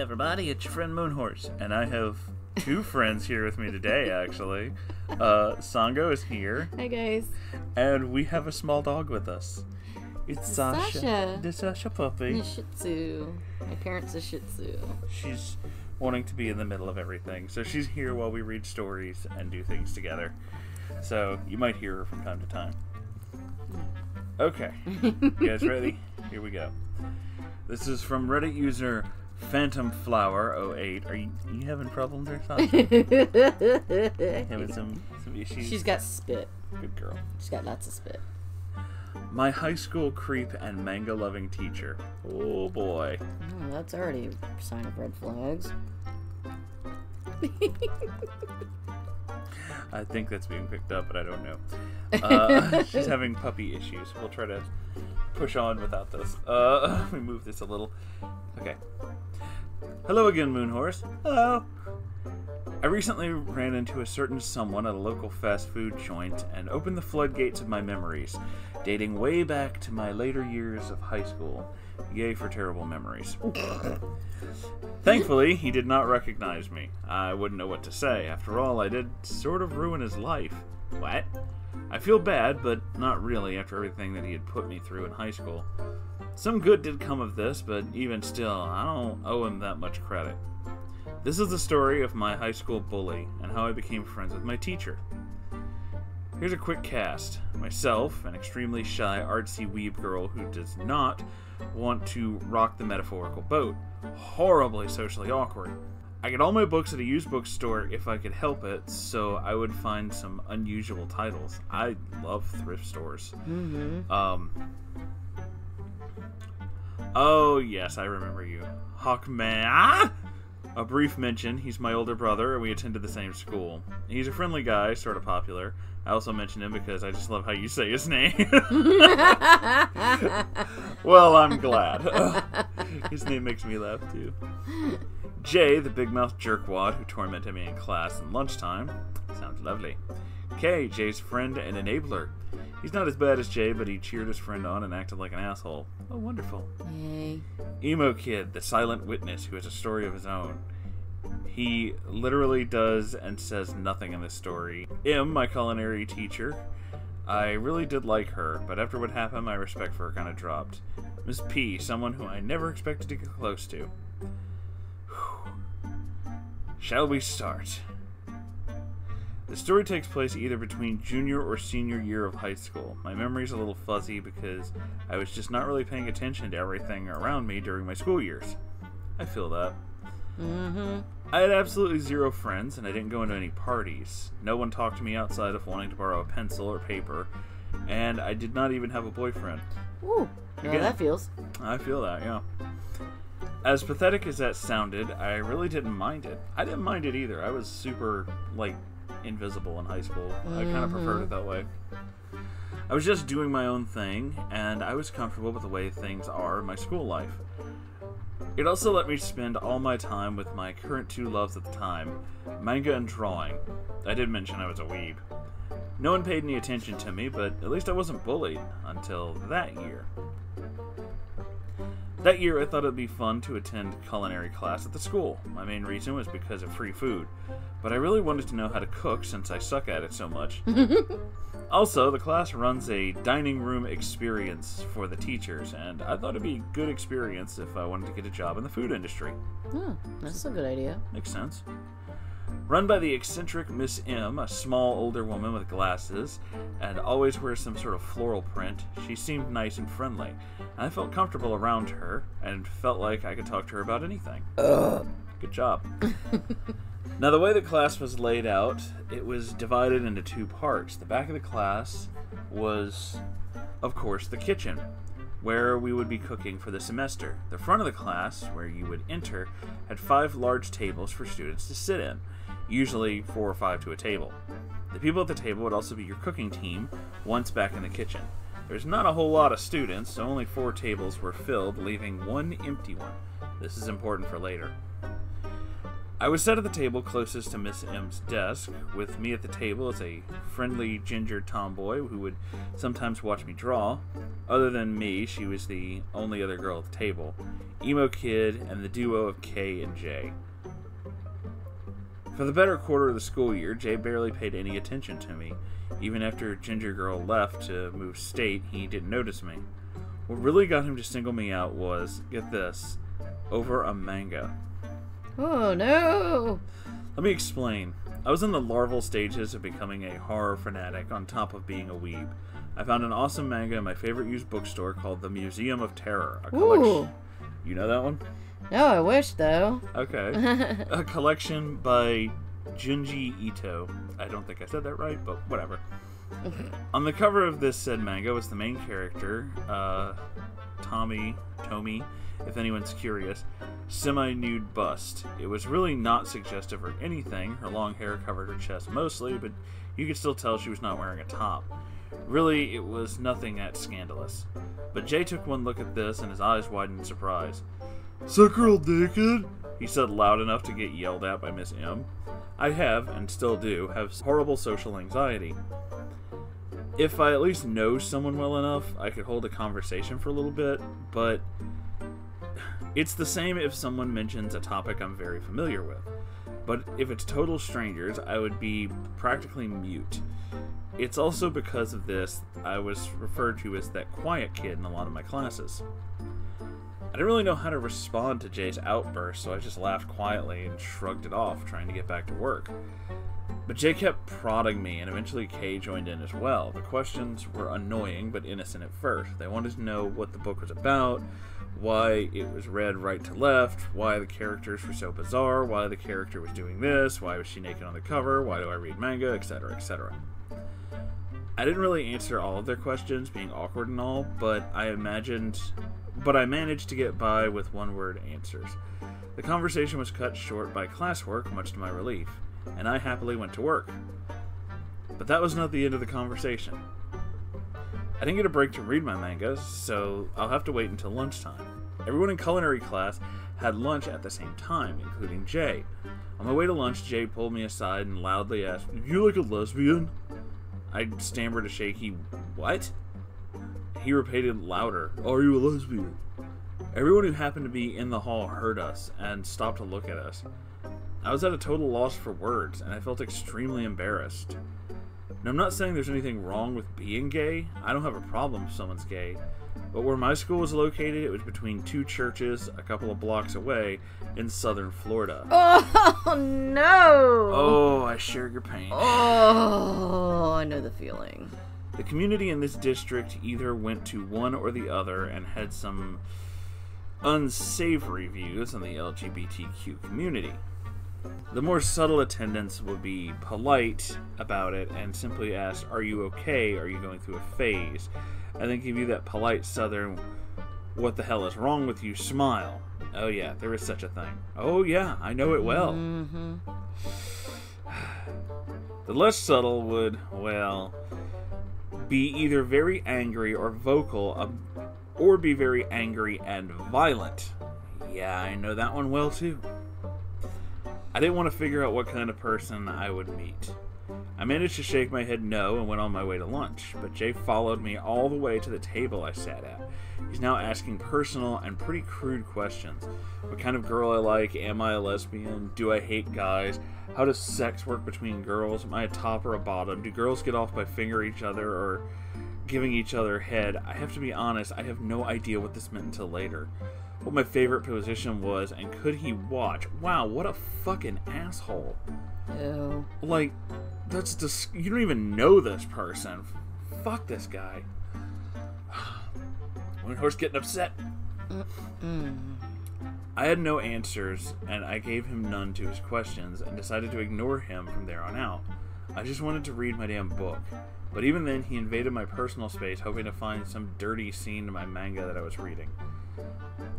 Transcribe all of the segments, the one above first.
everybody, it's your friend Moonhorse, and I have two friends here with me today, actually. Sango is here. Hi, guys. And we have a small dog with us. It's Sasha. The Sasha puppy. A Shih Tzu. My parents' a Shih Tzu. She's wanting to be in the middle of everything, so she's here while we read stories and do things together. So you might hear her from time to time. Okay, you guys ready? Here we go. This is from Reddit user PhantomFlower08. Are you having problems or something? Having some issues? She's got spit. Good girl. She's got lots of spit. My high school creep and manga-loving teacher. Oh boy. Oh, that's already a sign of red flags. I think that's being picked up, but I don't know. She's having puppy issues. We'll try to push on without this. Let me move this a little. Okay. Hello again, Moonhorse. Hello. I recently ran into a certain someone at a local fast food joint and opened the floodgates of my memories, dating way back to my later years of high school. Yay for terrible memories. Thankfully, he did not recognize me. I wouldn't know what to say. After all, I did sort of ruin his life. What? I feel bad, but not really after everything that he had put me through in high school. Some good did come of this, but even still, I don't owe him that much credit. This is the story of my high school bully and how I became friends with my teacher. Here's a quick cast. Myself, an extremely shy, artsy weeb girl who does not want to rock the metaphorical boat. Horribly socially awkward. I get all my books at a used bookstore if I could help it, so I would find some unusual titles. I love thrift stores. Oh, yes, I remember you. Hawkman. Ah! A brief mention, he's my older brother, and we attended the same school. He's a friendly guy, sort of popular. I also mention him because I just love how you say his name. Well, I'm glad. His name makes me laugh, too. Jay, the big-mouthed jerkwad who tormented me in class and lunchtime. Sounds lovely. Kay, Jay's friend and enabler. He's not as bad as Jay, but he cheered his friend on and acted like an asshole. Oh, wonderful. Yay. Emo Kid, the silent witness who has a story of his own. He literally does and says nothing in this story. M, my culinary teacher. I really did like her, but after what happened, my respect for her kind of dropped. Miss P, someone who I never expected to get close to. Whew. Shall we start? The story takes place either between junior or senior year of high school. My memory's a little fuzzy because I was just not really paying attention to everything around me during my school years. I feel that. I had absolutely zero friends, and I didn't go into any parties. No one talked to me outside of wanting to borrow a pencil or paper, and I did not even have a boyfriend. Ooh, yeah, Again, that feels. I feel that, yeah. As pathetic as that sounded, I really didn't mind it. I didn't mind it either. I was super, invisible in high school. I kind of preferred it that way. I was just doing my own thing, and I was comfortable with the way things are in my school life. It also let me spend all my time with my current two loves at the time, manga and drawing. I did mention I was a weeb. No one paid any attention to me, but at least I wasn't bullied until that year. That year, I thought it'd be fun to attend culinary class at the school. My main reason was because of free food, but I really wanted to know how to cook since I suck at it so much. Also, the class runs a dining room experience for the teachers, and I thought it'd be a good experience if I wanted to get a job in the food industry. Oh, that's a good idea. Makes sense. Run by the eccentric Miss M, a small older woman with glasses, and always wears some sort of floral print, she seemed nice and friendly. I felt comfortable around her, and felt like I could talk to her about anything. Good job. Now, the way the class was laid out, it was divided into two parts. The back of the class was, of course, the kitchen, where we would be cooking for the semester. The front of the class, where you would enter, had 5 large tables for students to sit in, usually 4 or 5 to a table. The people at the table would also be your cooking team once back in the kitchen. There's not a whole lot of students, so only 4 tables were filled, leaving 1 empty one. This is important for later. I was sat at the table closest to Miss M's desk. With me at the table is a friendly ginger tomboy who would sometimes watch me draw. Other than me, she was the only other girl at the table. Emo Kid and the duo of K and J. For the better quarter of the school year, Jay barely paid any attention to me. Even after Ginger Girl left to move state, he didn't notice me. What really got him to single me out was, get this, over a manga. Oh no! Let me explain. I was in the larval stages of becoming a horror fanatic on top of being a weeb. I found an awesome manga in my favorite used bookstore called The Museum of Terror. A collection. Ooh. You know that one? No, I wish though. Okay. A collection by Junji Ito. I don't think I said that right, but whatever. On the cover of this said manga was the main character, Tomi, if anyone's curious, semi-nude bust. It was really not suggestive or anything. Her long hair covered her chest mostly, but you could still tell she was not wearing a top. Really, it was nothing that scandalous. But Jay took one look at this and his eyes widened in surprise. "Is that girl naked?" he said loud enough to get yelled at by Miss M. I have, and still do, have horrible social anxiety. If I at least know someone well enough, I could hold a conversation for a little bit, but it's the same if someone mentions a topic I'm very familiar with. But if it's total strangers, I would be practically mute. It's also because of this I was referred to as that quiet kid in a lot of my classes. I didn't really know how to respond to Jay's outburst, so I just laughed quietly and shrugged it off, trying to get back to work. But Jay kept prodding me, and eventually Kay joined in as well. The questions were annoying, but innocent at first. They wanted to know what the book was about, why it was read right to left, why the characters were so bizarre, why the character was doing this, why was she naked on the cover, why do I read manga, etc., etc. I didn't really answer all of their questions, being awkward and all, but I managed to get by with one-word answers. The conversation was cut short by classwork, much to my relief, and I happily went to work. But that was not the end of the conversation. I didn't get a break to read my mangas, so I'll have to wait until lunchtime. Everyone in culinary class had lunch at the same time, including Jay. On my way to lunch, Jay pulled me aside and loudly asked, "Are you like a lesbian?" I stammered a shaky, "What?" He repeated louder, "Are you a lesbian?" Everyone who happened to be in the hall heard us and stopped to look at us. I was at a total loss for words, and I felt extremely embarrassed. Now, I'm not saying there's anything wrong with being gay. I don't have a problem if someone's gay. But where my school was located, it was between two churches a couple of blocks away in southern Florida. Oh, no! Oh, I share your pain. Oh, I know the feeling. The community in this district either went to one or the other and had some unsavory views on the LGBTQ community. The more subtle attendants would be polite about it and simply ask, "Are you okay? Are you going through a phase?" And then give you that polite southern, "What the hell is wrong with you?" smile. Oh yeah, there is such a thing. Oh yeah, I know it well. Mm-hmm. The less subtle would, well, be either very angry or vocal, or be very angry and violent. Yeah, I know that one well too. I didn't want to figure out what kind of person I would meet. I managed to shake my head no and went on my way to lunch, but Jay followed me all the way to the table I sat at. He's now asking personal and pretty crude questions. What kind of girl I like? Am I a lesbian? Do I hate guys? How does sex work between girls? Am I a top or a bottom? Do girls get off by fingering each other or giving each other head? I have to be honest, I have no idea what this meant until later. What my favorite position was, and could he watch? Wow, what a fucking asshole. Ew. Like, that's just, you don't even know this person. Fuck this guy. Moonhorse getting upset. I had no answers, and I gave him none to his questions, and decided to ignore him from there on out. I just wanted to read my damn book. But even then, he invaded my personal space, hoping to find some dirty scene in my manga that I was reading.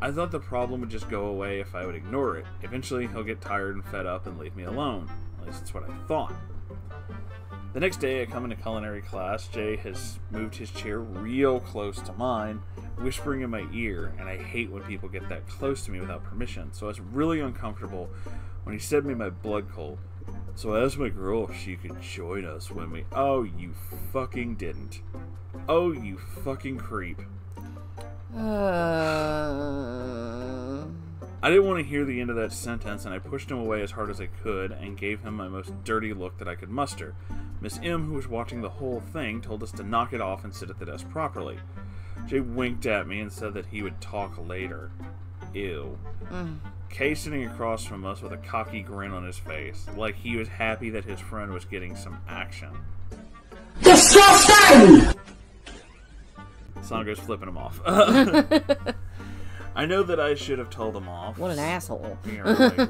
I thought the problem would just go away if I would ignore it. Eventually, he'll get tired and fed up and leave me alone. At least that's what I thought. The next day, I come into culinary class. Jay has moved his chair real close to mine, whispering in my ear, and I hate when people get that close to me without permission, so I was really uncomfortable when he said to me my blood cold. So I asked my girl if she could join us when we... Oh, you fucking didn't. Oh, you fucking creep. I didn't want to hear the end of that sentence, and I pushed him away as hard as I could and gave him my most dirty look that I could muster. Miss M, who was watching the whole thing, told us to knock it off and sit at the desk properly. Jay winked at me and said that he would talk later. Ew. Kay sitting across from us with a cocky grin on his face, like he was happy that his friend was getting some action. Disgusting! Sango's flipping him off. I know that I should have told him off. What an asshole. Yeah, right.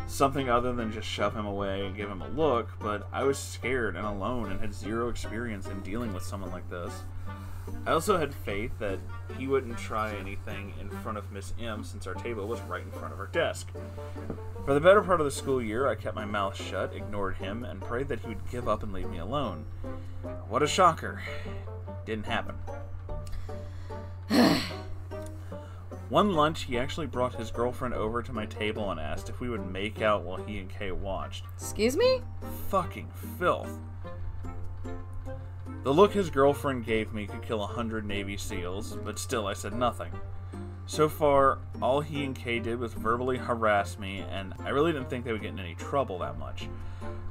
Something other than just shove him away and give him a look, but I was scared and alone and had zero experience in dealing with someone like this. I also had faith that he wouldn't try anything in front of Miss M since our table was right in front of her desk. For the better part of the school year, I kept my mouth shut, ignored him, and prayed that he would give up and leave me alone. What a shocker. Didn't happen. One lunch, he actually brought his girlfriend over to my table and asked if we would make out while he and Kay watched. Excuse me? Fucking filth. The look his girlfriend gave me could kill 100 Navy SEALs, but still I said nothing. So far, all he and Kay did was verbally harass me, and I really didn't think they would get in any trouble that much.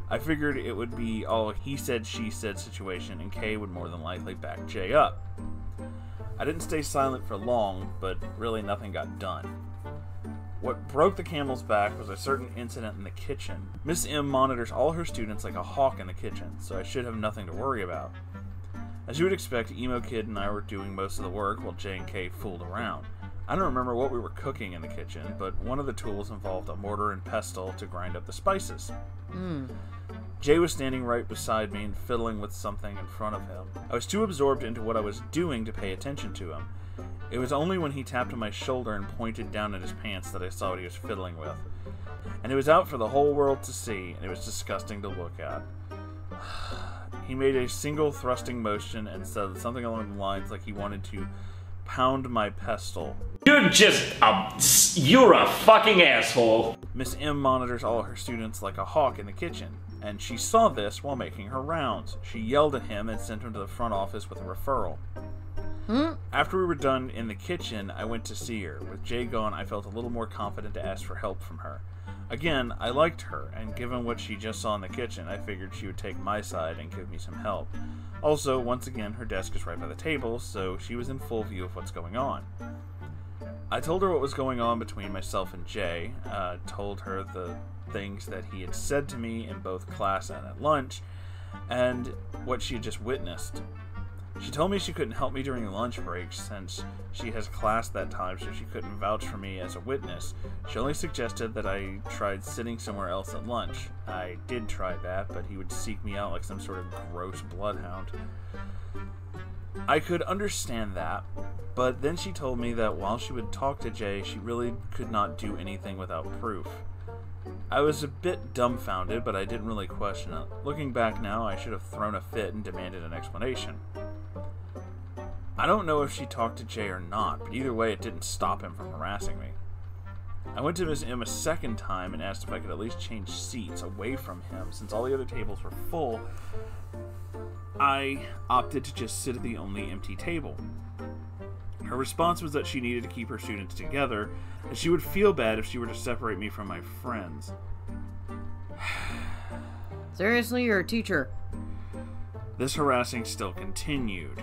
I figured it would be all he said, she said situation, and Kay would more than likely back Jay up. I didn't stay silent for long, but really nothing got done. What broke the camel's back was a certain incident in the kitchen. Miss M monitors all her students like a hawk in the kitchen, so I should have nothing to worry about. As you would expect, Emo Kid and I were doing most of the work while Jay and Kay fooled around. I don't remember what we were cooking in the kitchen, but one of the tools involved a mortar and pestle to grind up the spices. Jay was standing right beside me and fiddling with something in front of him. I was too absorbed into what I was doing to pay attention to him. It was only when he tapped on my shoulder and pointed down at his pants that I saw what he was fiddling with. And it was out for the whole world to see, and it was disgusting to look at. He made a single thrusting motion and said something along the lines like he wanted to pound my pestle. You're a fucking asshole. Miss M monitors all her students like a hawk in the kitchen, and she saw this while making her rounds. She yelled at him and sent him to the front office with a referral. After we were done in the kitchen, I went to see her. With Jay gone, I felt a little more confident to ask for help from her. Again, I liked her, and given what she just saw in the kitchen, I figured she would take my side and give me some help. Also, once again, her desk is right by the table, so she was in full view of what's going on. I told her what was going on between myself and Jay, told her the things that he had said to me in both class and at lunch, and what she had just witnessed. She told me she couldn't help me during the lunch break since she has class that time, so she couldn't vouch for me as a witness. She only suggested that I tried sitting somewhere else at lunch. I did try that, but he would seek me out like some sort of gross bloodhound. I could understand that, but then she told me that while she would talk to Jay, she really could not do anything without proof. I was a bit dumbfounded, but I didn't really question it. Looking back now, I should have thrown a fit and demanded an explanation. I don't know if she talked to Jay or not, but either way it didn't stop him from harassing me. I went to Miss M a second time and asked if I could at least change seats away from him. Since all the other tables were full, I opted to just sit at the only empty table. Her response was that she needed to keep her students together, and she would feel bad if she were to separate me from my friends. Seriously, you're a teacher. This harassing still continued.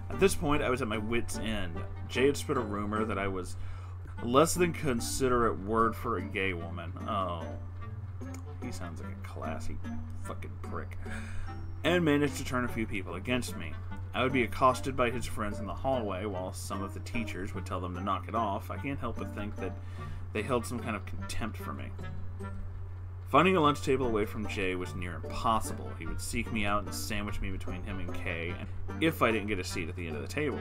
At this point, I was at my wit's end. Jay had spread a rumor that I was less than considerate word for a gay woman. Oh, he sounds like a classy fucking prick. And managed to turn a few people against me. I would be accosted by his friends in the hallway while some of the teachers would tell them to knock it off. I can't help but think that they held some kind of contempt for me. Finding a lunch table away from Jay was near impossible. He would seek me out and sandwich me between him and Kay, if I didn't get a seat at the end of the table.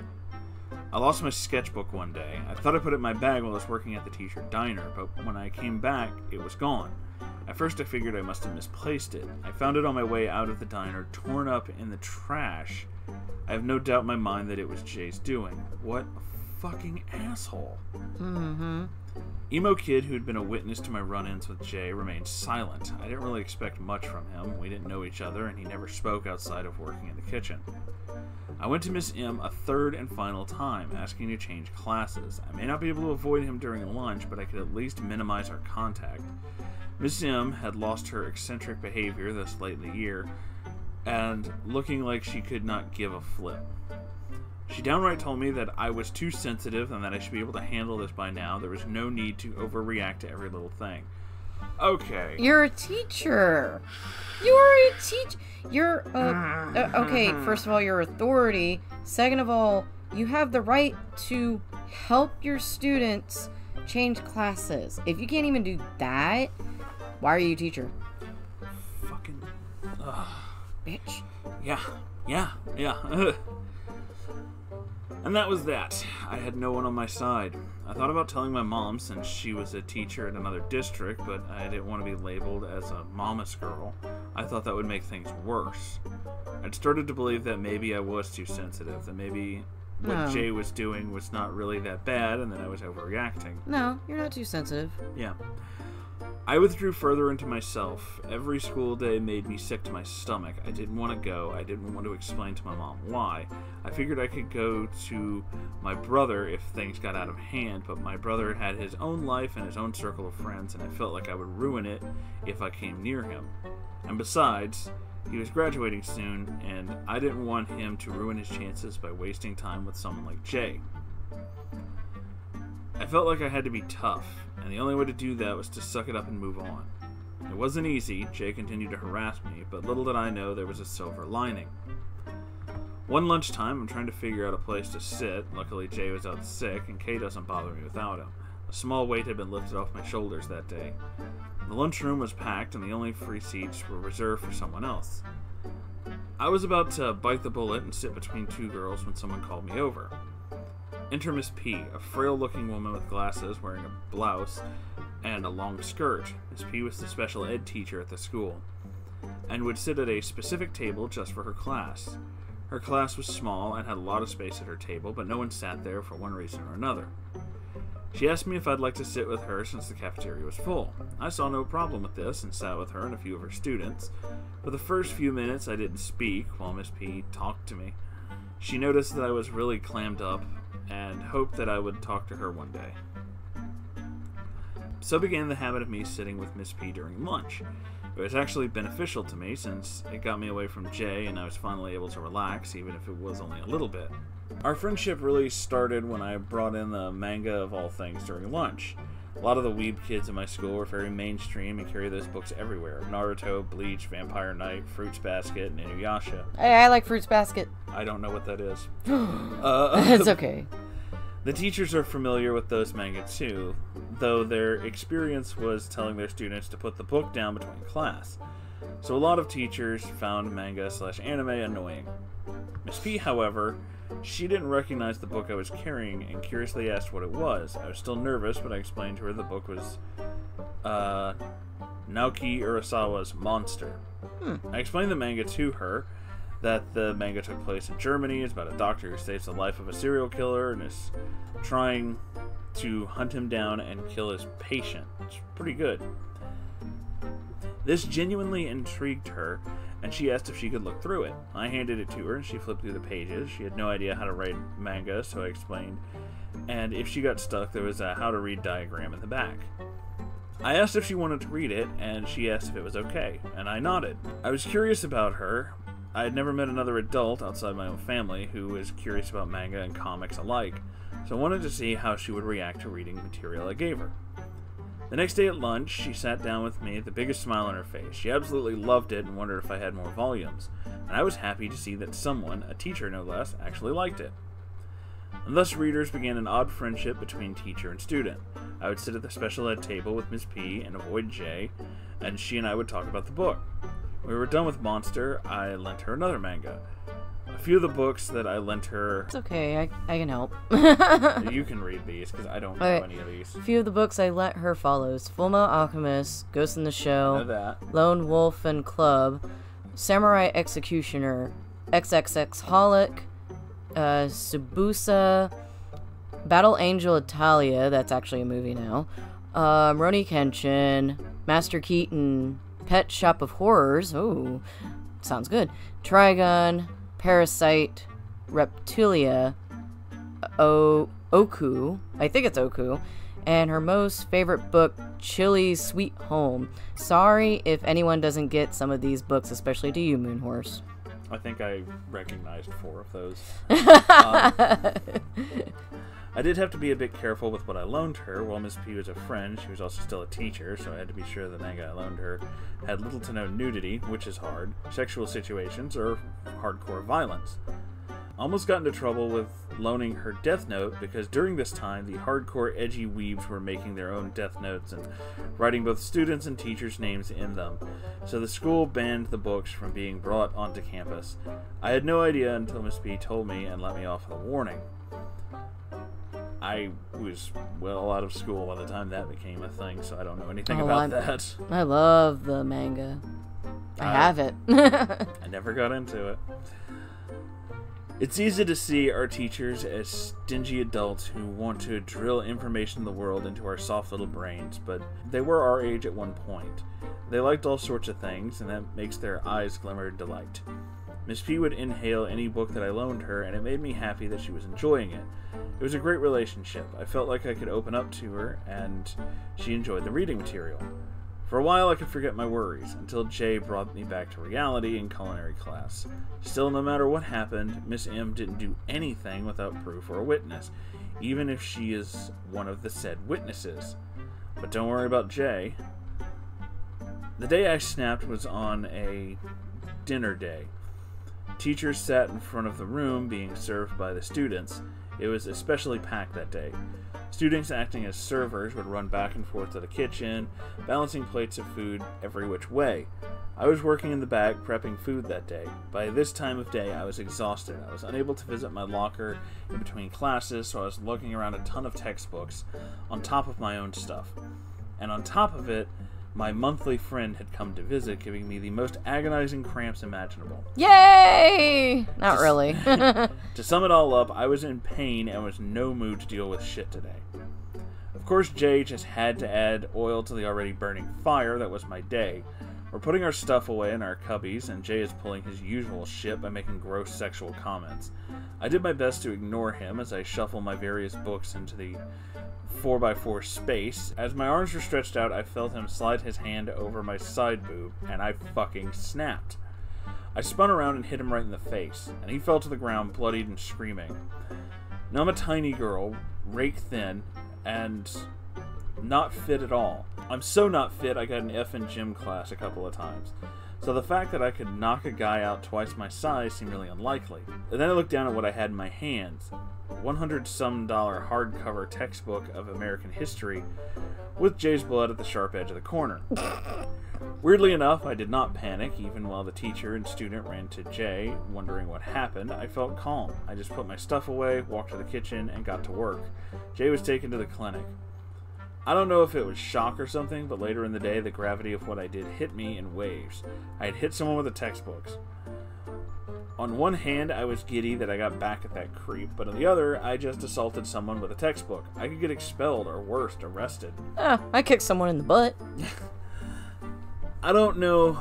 I lost my sketchbook one day. I thought I put it in my bag while I was working at the teacher diner, but when I came back, it was gone. At first I figured I must have misplaced it. I found it on my way out of the diner, torn up in the trash. I have no doubt in my mind that it was Jay's doing. What a fucking asshole. Mm-hmm. Emo kid who had been a witness to my run-ins with Jay remained silent. I didn't really expect much from him. We didn't know each other, and he never spoke outside of working in the kitchen. I went to Miss M a third and final time, asking to change classes. I may not be able to avoid him during lunch, but I could at least minimize our contact. Miss M had lost her eccentric behavior this late in the year, and looking like she could not give a flip. She downright told me that I was too sensitive and that I should be able to handle this by now. There was no need to overreact to every little thing. Okay. You're a teacher. You're a teacher. You're, okay, first of all, you're authority. Second of all, you have the right to help your students change classes. If you can't even do that, why are you a teacher? Fucking... Bitch. Yeah. And that was that. I had no one on my side. I thought about telling my mom since she was a teacher at another district, but I didn't want to be labeled as a mama's girl. I thought that would make things worse. I'd started to believe that maybe I was too sensitive, that maybe what Jay was doing was not really that bad, and that I was overreacting. No, you're not too sensitive. Yeah. I withdrew further into myself. Every school day made me sick to my stomach. I didn't want to go. I didn't want to explain to my mom why. I figured I could go to my brother if things got out of hand, but my brother had his own life and his own circle of friends, and I felt like I would ruin it if I came near him. And besides, he was graduating soon, and I didn't want him to ruin his chances by wasting time with someone like Jay. I felt like I had to be tough, and the only way to do that was to suck it up and move on. It wasn't easy. Jay continued to harass me, but little did I know there was a silver lining. One lunchtime, I'm trying to figure out a place to sit. Luckily, Jay was out sick, and Kay doesn't bother me without him. A small weight had been lifted off my shoulders that day. The lunchroom was packed, and the only free seats were reserved for someone else. I was about to bite the bullet and sit between two girls when someone called me over. Enter Miss P, a frail-looking woman with glasses, wearing a blouse and a long skirt. Miss P was the special ed teacher at the school, and would sit at a specific table just for her class. Her class was small and had a lot of space at her table, but no one sat there for one reason or another. She asked me if I'd like to sit with her since the cafeteria was full. I saw no problem with this and sat with her and a few of her students. For the first few minutes I didn't speak while Miss P talked to me. She noticed that I was really clammed up and hoped that I would talk to her one day. So began the habit of me sitting with Miss P during lunch. It was actually beneficial to me since it got me away from Jay and I was finally able to relax, even if it was only a little bit. Our friendship really started when I brought in the manga of all things during lunch. A lot of the weeb kids in my school were very mainstream and carry those books everywhere. Naruto, Bleach, Vampire Knight, Fruits Basket, and Inuyasha. Hey, I like Fruits Basket. I don't know what that is. It's okay. The teachers are familiar with those manga too, though their experience was telling their students to put the book down between class. So a lot of teachers found manga/anime annoying. Miss P, however, she didn't recognize the book I was carrying and curiously asked what it was. I was still nervous, but I explained to her the book was Naoki Urasawa's Monster. I explained the manga to her, that the manga took place in Germany. It's about a doctor who saves the life of a serial killer and is trying to hunt him down and kill his patient. It's pretty good. This genuinely intrigued her, and she asked if she could look through it. I handed it to her, and she flipped through the pages. She had no idea how to write manga, so I explained. And if she got stuck, there was a how to read diagram in the back. I asked if she wanted to read it, and she asked if it was okay, and I nodded. I was curious about her. I had never met another adult outside my own family who was curious about manga and comics alike, so I wanted to see how she would react to reading material I gave her. The next day at lunch, she sat down with me with the biggest smile on her face. She absolutely loved it and wondered if I had more volumes, and I was happy to see that someone, a teacher no less, actually liked it. And thus readers began an odd friendship between teacher and student. I would sit at the special ed table with Miss P and avoid Jay, and she and I would talk about the book. When we were done with Monster, I lent her another manga. A few of the books that I lent her... It's okay, I can help. You can read these, because I don't know any of these. A few of the books I lent her follows: Fullmetal Alchemist, Ghost in the Shell, I know that. Lone Wolf and Club, Samurai Executioner, XXX Holic, Subusa, Battle Angel Italia, that's actually a movie now, Rurouni Kenshin, Master Keaton, Pet Shop of Horrors, oh, sounds good, Trigun, Parasite, Reptilia, Oku, I think it's Oku, and her most favorite book, Chili's Sweet Home. Sorry if anyone doesn't get some of these books, especially to you, Moonhorse. I think I recognized 4 of those. I did have to be a bit careful with what I loaned her. While Miss P was a friend, she was also still a teacher, so I had to be sure the manga I loaned her had little to no nudity, which is hard, sexual situations, or hardcore violence. I almost got into trouble with loaning her Death Note because during this time the hardcore edgy weebs were making their own Death Notes and writing both students' and teachers' names in them, so the school banned the books from being brought onto campus. I had no idea until Miss P told me and let me off with a warning. I was well out of school by the time that became a thing, so I don't know anything about that. I love the manga. I have it. I never got into it. It's easy to see our teachers as stingy adults who want to drill information in the world into our soft little brains, but they were our age at one point. They liked all sorts of things, and that makes their eyes glimmer in delight. Miss P would inhale any book that I loaned her, and it made me happy that she was enjoying it. It was a great relationship. I felt like I could open up to her, and she enjoyed the reading material. For a while I could forget my worries, until Jay brought me back to reality in culinary class. Still, no matter what happened, Miss M didn't do anything without proof or a witness, even if she is one of the said witnesses. But don't worry about Jay. The day I snapped was on a dinner day. Teachers sat in front of the room being served by the students. It was especially packed that day. Students acting as servers would run back and forth to the kitchen, balancing plates of food every which way. I was working in the back, prepping food that day. By this time of day, I was exhausted. I was unable to visit my locker in between classes, so I was lugging around a ton of textbooks on top of my own stuff. And on top of it, my monthly friend had come to visit, giving me the most agonizing cramps imaginable. Yay! Not really. To sum it all up, I was in pain and was in no mood to deal with shit today. Of course, Jay just had to add oil to the already burning fire that was my day. We're putting our stuff away in our cubbies, and Jay is pulling his usual shit by making gross sexual comments. I did my best to ignore him as I shuffle my various books into the 4x4 space. As my arms were stretched out, I felt him slide his hand over my side boob, and I fucking snapped. I spun around and hit him right in the face, and he fell to the ground, bloodied and screaming. Now I'm a tiny girl, rake thin, and not fit at all. I'm so not fit I got an F in gym class a couple of times. So the fact that I could knock a guy out twice my size seemed really unlikely. And then I looked down at what I had in my hands. $100-some hardcover textbook of American history with Jay's blood at the sharp edge of the corner. Weirdly enough, I did not panic, even while the teacher and student ran to Jay, wondering what happened. I felt calm. I just put my stuff away, walked to the kitchen, and got to work. Jay was taken to the clinic. I don't know if it was shock or something, but later in the day, the gravity of what I did hit me in waves. I had hit someone with the textbooks. On one hand, I was giddy that I got back at that creep, but on the other, I just assaulted someone with a textbook. I could get expelled, or worse, arrested. I kicked someone in the butt. I don't know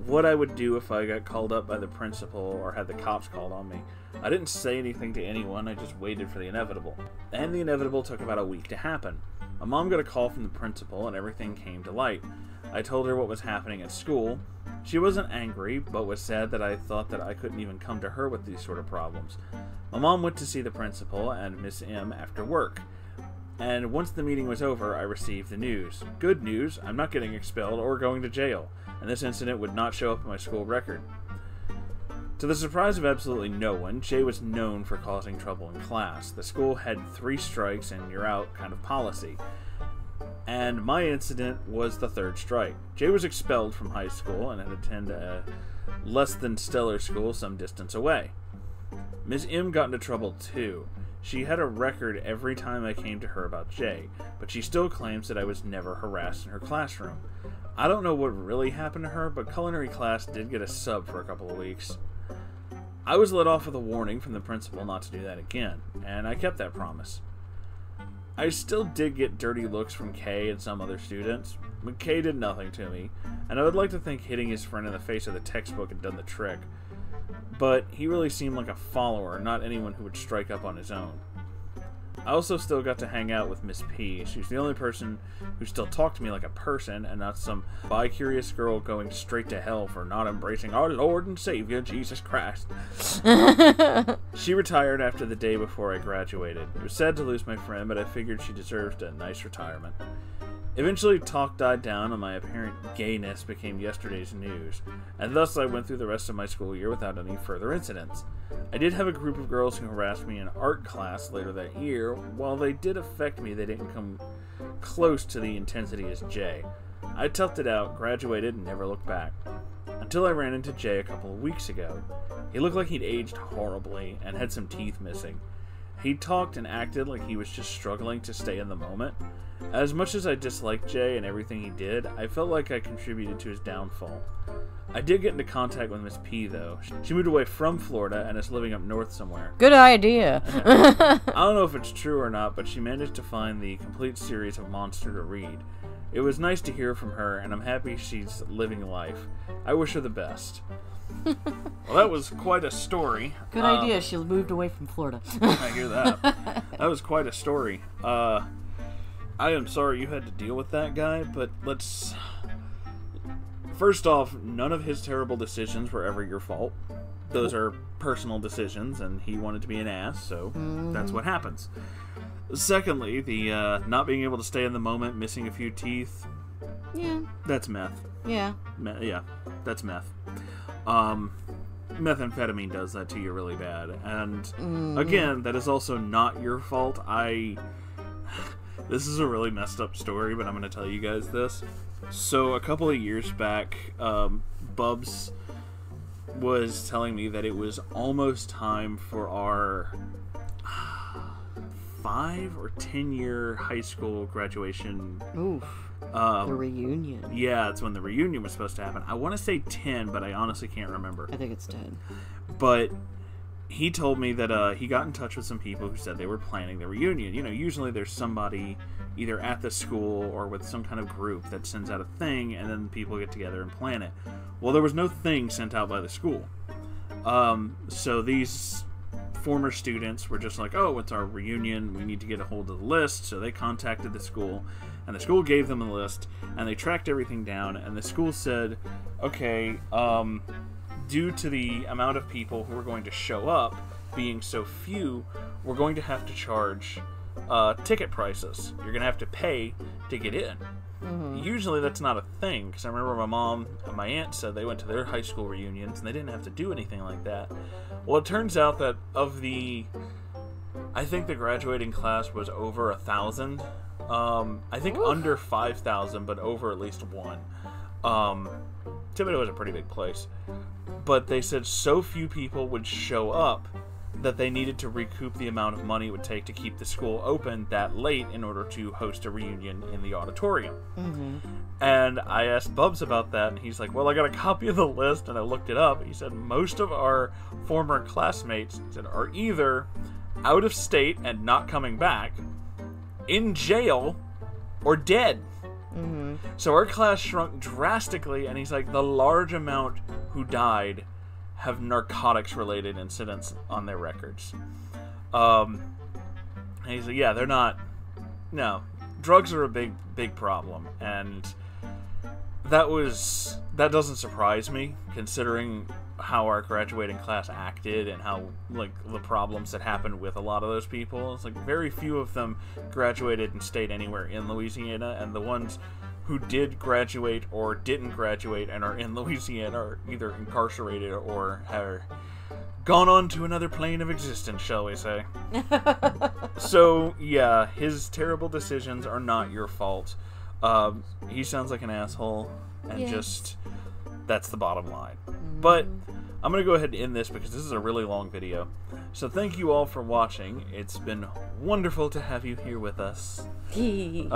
what I would do if I got called up by the principal or had the cops called on me. I didn't say anything to anyone, I just waited for the inevitable. And the inevitable took about a week to happen. My mom got a call from the principal and everything came to light. I told her what was happening at school. She wasn't angry, but was sad that I thought that I couldn't even come to her with these sort of problems. My mom went to see the principal and Miss M after work. And once the meeting was over, I received the news. Good news, I'm not getting expelled or going to jail, and this incident would not show up in my school record. To the surprise of absolutely no one, Jay was known for causing trouble in class. The school had 3 strikes and you're out kind of policy. And my incident was the 3rd strike. Jay was expelled from high school and had attended a less than stellar school some distance away. Miss M got into trouble too. She had a record every time I came to her about Jay, but she still claims that I was never harassed in her classroom. I don't know what really happened to her, but culinary class did get a sub for a couple of weeks. I was let off with a warning from the principal not to do that again, and I kept that promise. I still did get dirty looks from Kay and some other students, but Kay did nothing to me, and I would like to think hitting his friend in the face with a textbook had done the trick. But he really seemed like a follower, not anyone who would strike up on his own. I also still got to hang out with Miss P. She was the only person who still talked to me like a person, and not some bi-curious girl going straight to hell for not embracing our Lord and Savior, Jesus Christ. She retired after the day before I graduated. It was sad to lose my friend, but I figured she deserved a nice retirement. Eventually, talk died down and my apparent gayness became yesterday's news, and thus I went through the rest of my school year without any further incidents. I did have a group of girls who harassed me in art class later that year. While they did affect me, they didn't come close to the intensity as Jay. I toughed it out, graduated, and never looked back. Until I ran into Jay a couple of weeks ago. He looked like he'd aged horribly and had some teeth missing. He talked and acted like he was just struggling to stay in the moment. As much as I disliked Jay and everything he did, I felt like I contributed to his downfall. I did get into contact with Miss P, though. She moved away from Florida and is living up north somewhere. Good idea. I don't know if it's true or not, but she managed to find the complete series of Monster to read. It was nice to hear from her, and I'm happy she's living life. I wish her the best. Well, that was quite a story. Good idea. She moved away from Florida. I hear that. That was quite a story. I am sorry you had to deal with that guy, but let's... First off, none of his terrible decisions were ever your fault. Those are personal decisions, and he wanted to be an ass, so that's what happens. Secondly, the not being able to stay in the moment, missing a few teeth... Yeah. That's meth. Yeah. Yeah, that's meth. Methamphetamine does that to you really bad. And, again, that is also not your fault. This is a really messed up story, but I'm going to tell you guys this. So, a couple of years back, Bubs was telling me that it was almost time for our 5 or 10 year high school graduation. Oof. The reunion. Yeah, it's when the reunion was supposed to happen. I want to say 10, but I honestly can't remember. I think it's 10. But he told me that he got in touch with some people who said they were planning the reunion. You know, usually there's somebody either at the school or with some kind of group that sends out a thing, and then people get together and plan it. Well, there was no thing sent out by the school. So these former students were just like, oh, it's our reunion, we need to get a hold of the list. So they contacted the school, and the school gave them a list, and they tracked everything down, and the school said, okay, due to the amount of people who are going to show up being so few, we're going to have to charge ticket prices. You're going to have to pay to get in. Usually that's not a thing, because I remember my mom and my aunt said they went to their high school reunions and they didn't have to do anything like that. Well, it turns out that I think the graduating class was over 1,000. I think under 5,000, but over at least one. Thibodeau was a pretty big place. But they said so few people would show up that they needed to recoup the amount of money it would take to keep the school open that late in order to host a reunion in the auditorium. And I asked Bubs about that, and he's like, well, I got a copy of the list, and I looked it up. He said most of our former classmates are either out of state and not coming back, in jail, or dead. So our class shrunk drastically, and he's like, the large amount who died have narcotics-related incidents on their records. And he's like, yeah, they're not... No, drugs are a big problem, and that doesn't surprise me, considering how our graduating class acted and how, like, the problems that happened with a lot of those people. It's like very few of them graduated and stayed anywhere in Louisiana, and the ones who did graduate or didn't graduate and are in Louisiana are either incarcerated or have gone on to another plane of existence, shall we say. So, yeah, his terrible decisions are not your fault. He sounds like an asshole, and just That's the bottom line. But I'm going to go ahead and end this because this is a really long video. So thank you all for watching. It's been wonderful to have you here with us. If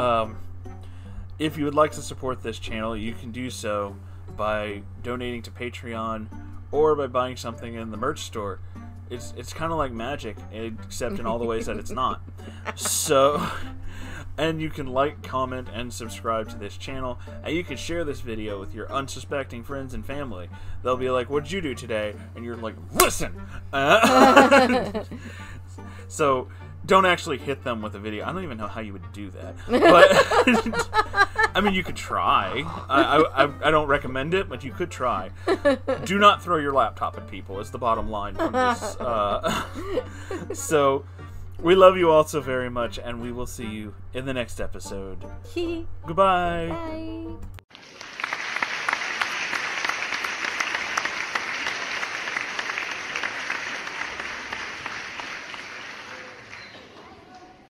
you would like to support this channel, you can do so by donating to Patreon or by buying something in the merch store. It's kind of like magic, except in all the ways that it's not. So, and you can like, comment, and subscribe to this channel, and you can share this video with your unsuspecting friends and family. They'll be like, "What'd you do today?" And you're like, "Listen!" So, don't actually hit them with a video. I don't even know how you would do that. But, I mean, you could try. I don't recommend it, but you could try. Do not throw your laptop at people, is the bottom line from this. So, we love you all so very much, and we will see you in the next episode. Goodbye. Bye.